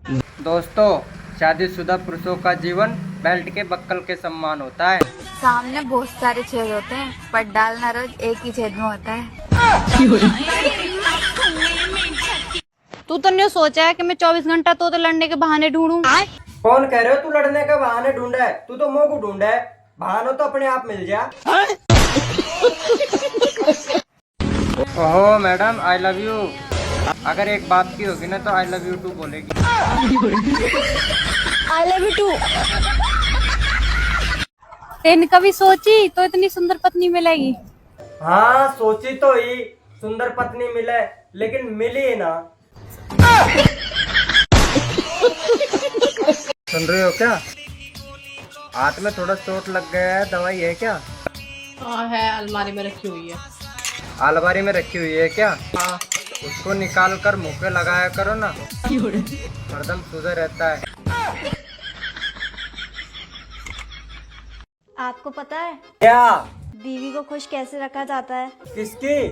दोस्तों, शादीशुदा पुरुषों का जीवन बेल्ट के बक्कल के समान होता है। सामने बहुत सारे छेद होते हैं, पर डालना रोज एक ही छेद में होता है। तू तो नहीं सोचा है कि मैं 24 घंटा तो लड़ने के बहाने ढूंढूं? कौन कह रहे हो तू लड़ने का बहाने ढूंढा है? तू तो मोह को ढूंढा है। बहाना तो अपने आप मिल जा। ओहो मैडम, आई लव यू। अगर एक बात की होगी ना तो आई लव यू टू बोलेगी। I love you too. तेने कभी सोची तो इतनी सुंदर पत्नी मिलेगी? हाँ, सोची तो ही सुंदर पत्नी मिले, लेकिन मिली ना। सुन रहे हो क्या? हाथ में थोड़ा चोट लग गया है, दवाई है क्या? हाँ है, अलमारी में रखी हुई है। अलमारी में रखी हुई है क्या? हाँ। उसको निकाल कर मुंह पे लगाया करो ना, हरदम सुधर रहता है। आपको पता है क्या? बीवी को खुश कैसे रखा जाता है? किसकी?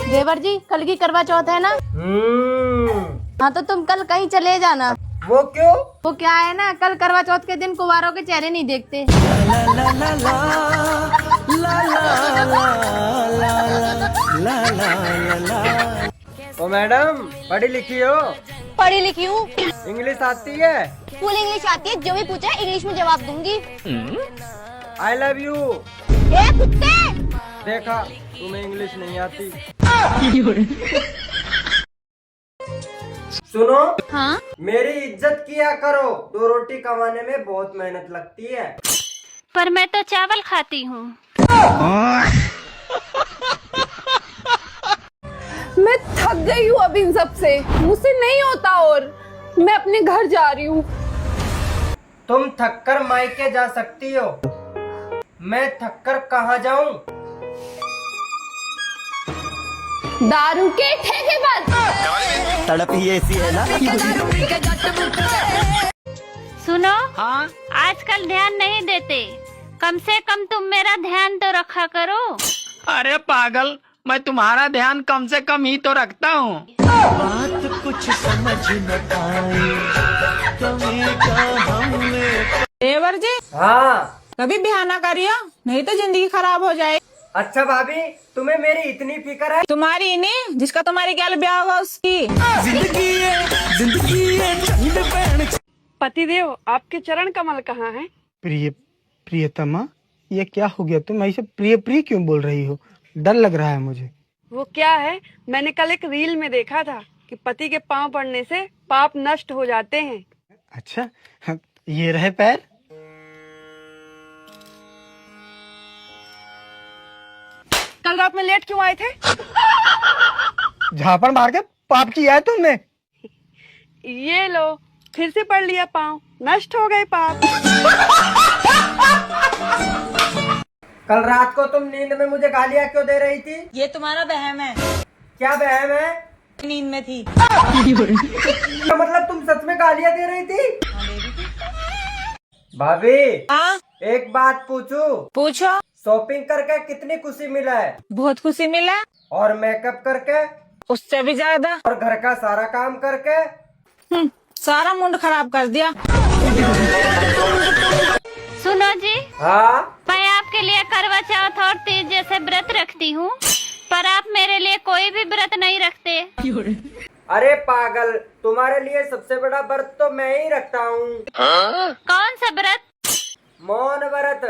देवर जी, कल की करवा चौथ है ना? हाँ तो तुम कल कहीं चले जाना। वो क्यों? वो क्या है ना, कल करवा चौथ के दिन कुंवारों के चेहरे नहीं देखते। ओ मैडम, पढ़ी लिखी हो? पढ़ी लिखी हूँ। इंग्लिश आती है? फुल इंग्लिश आती है, जो भी पूछा इंग्लिश में जवाब दूंगी। आई लव यू। ए कुत्ते! देखा, तुम्हें इंग्लिश नहीं आती। सुनो, हाँ? मेरी इज्जत किया करो। 2 रोटी कमाने में बहुत मेहनत लगती है। पर मैं तो चावल खाती हूँ। मैं थक गई हूँ अब इन सब से, मुझसे नहीं होता और मैं अपने घर जा रही हूँ। तुम थककर मायके जा सकती हो, मैं थककर कहाँ जाऊँ? दारू के ठेके पर। तड़प ही ऐसी है ना। सुनो, हाँ? आजकल ध्यान नहीं देते, कम से कम तुम मेरा ध्यान तो रखा करो। अरे पागल, मैं तुम्हारा ध्यान कम से कम ही तो रखता हूँ। बात कुछ समझ न आई, कमी का हमने। देवर जी, हाँ। कभी बहाना करियो, नहीं तो जिंदगी खराब हो जाए। अच्छा भाभी, तुम्हें मेरी इतनी फिक्र है? तुम्हारी नहीं, जिसका तुम्हारी क्या ब्याह होगा उसकी। जिंदगी है ठंड पहन। पतिदेव, आपके चरण कमल कहाँ हैं? प्रियतमा, ये क्या हो गया? तुम ऐसे प्रिय क्यों बोल रही हो? डर लग रहा है मुझे। वो क्या है, मैंने कल एक रील में देखा था कि पति के पांव पड़ने से पाप नष्ट हो जाते हैं। अच्छा, ये रहे पैर। कल रात में लेट क्यों आए थे? झापड़ मार के पाप किया है तुमने। ये लो, फिर से पड़ लिया पांव, नष्ट हो गए पाप। कल रात को तुम नींद में मुझे गालियाँ क्यों दे रही थी? ये तुम्हारा बहम है। क्या बहम है? नींद में थी। तो मतलब तुम सच में गालियाँ दे रही थी? भाभी, हाँ? एक बात पूछूं? पूछो। शॉपिंग करके कितनी खुशी मिला है? बहुत खुशी मिला। और मेकअप करके? उससे भी ज्यादा। और घर का सारा काम करके? सारा मूड खराब कर दिया। सुनो जी, हाँ? मैं आपके लिए करवा चौथ और तीज जैसे व्रत रखती हूँ, पर आप मेरे लिए कोई भी व्रत नहीं रखते। अरे पागल, तुम्हारे लिए सबसे बड़ा व्रत तो मैं ही रखता हूँ। कौन सा व्रत? मौन व्रत।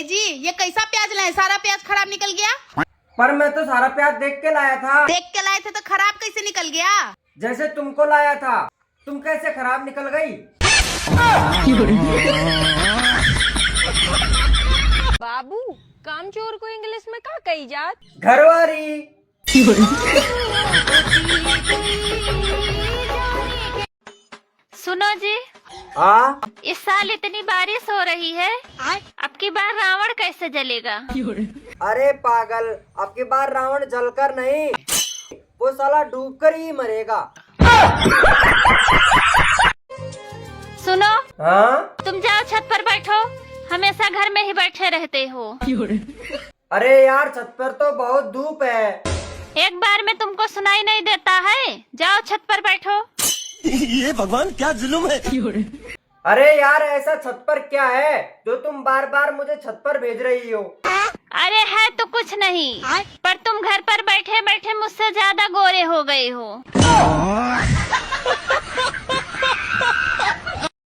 जी, ये कैसा प्याज लाए? सारा प्याज खराब निकल गया। पर मैं तो सारा प्याज देख के लाया था। देख के लाए थे तो खराब कैसे निकल गया? जैसे तुमको लाया था। तुम कैसे खराब निकल गई? बाबू, कामचोर को इंग्लिश में क्या कही जात? घरवारी। सुनो जी, हाँ? इस साल इतनी बारिश हो रही है, अब की बार रावण कैसे जलेगा? अरे पागल, अब की बार रावण जलकर नहीं, वो साला डूबकर ही मरेगा। सुनो, हाँ? तुम जाओ छत पर बैठो, हमेशा घर में ही बैठे रहते हो। अरे यार छत पर तो बहुत धूप है। एक बार में तुमको सुनाई नहीं देता है? जाओ छत पर बैठो। ये भगवान क्या जुल्म है। अरे यार ऐसा छत पर क्या है जो तुम बार बार मुझे छत पर भेज रही हो? अरे है तो कुछ नहीं, पर तुम घर पर बैठे बैठे मुझसे ज्यादा गोरे हो गए हो।